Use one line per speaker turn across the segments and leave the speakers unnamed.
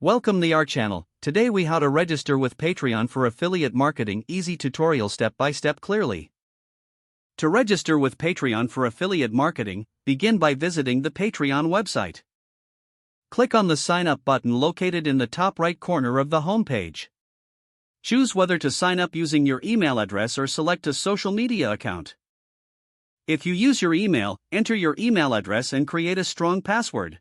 Welcome to our channel. Today we how to register with Patreon for affiliate marketing, easy tutorial step by step clearly. To register with Patreon for affiliate marketing, begin by visiting the Patreon website. Click on the sign up button located in the top right corner of the homepage. Choose whether to sign up using your email address or select a social media account. If you use your email, enter your email address and create a strong password.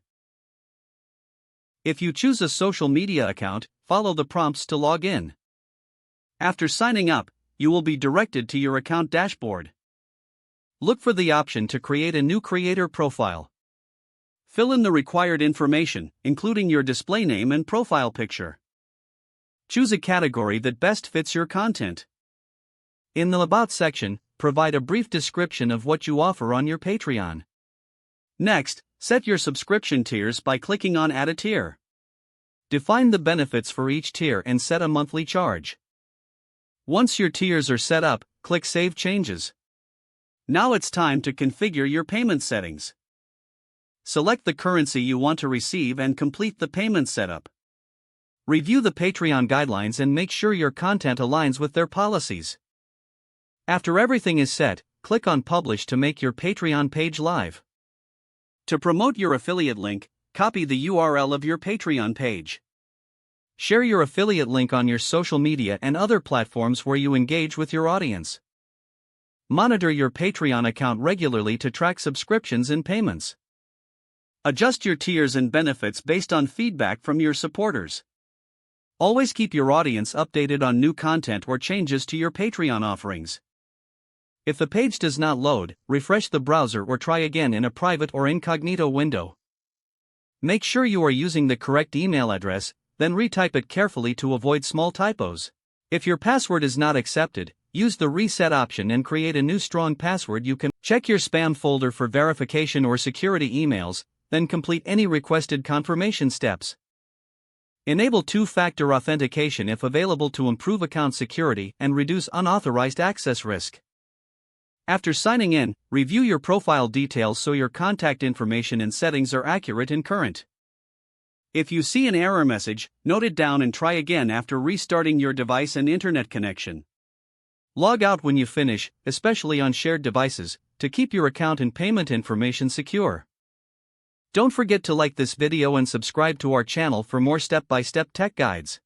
If you choose a social media account, follow the prompts to log in. After signing up, you will be directed to your account dashboard. Look for the option to create a new creator profile. Fill in the required information, including your display name and profile picture. Choose a category that best fits your content. In the About section, provide a brief description of what you offer on your Patreon. Next, set your subscription tiers by clicking on Add a Tier. Define the benefits for each tier and set a monthly charge. Once your tiers are set up, click Save Changes. Now it's time to configure your payment settings. Select the currency you want to receive and complete the payment setup. Review the Patreon guidelines and make sure your content aligns with their policies. After everything is set, click on Publish to make your Patreon page live. To promote your affiliate link, copy the URL of your Patreon page. Share your affiliate link on your social media and other platforms where you engage with your audience. Monitor your Patreon account regularly to track subscriptions and payments. Adjust your tiers and benefits based on feedback from your supporters. Always keep your audience updated on new content or changes to your Patreon offerings. If the page does not load, refresh the browser or try again in a private or incognito window. Make sure you are using the correct email address, then retype it carefully to avoid small typos. If your password is not accepted, use the reset option and create a new strong password. You can check your spam folder for verification or security emails, then complete any requested confirmation steps. Enable two-factor authentication if available to improve account security and reduce unauthorized access risk. After signing in, review your profile details so your contact information and settings are accurate and current. If you see an error message, note it down and try again after restarting your device and internet connection. Log out when you finish, especially on shared devices, to keep your account and payment information secure. Don't forget to like this video and subscribe to our channel for more step-by-step tech guides.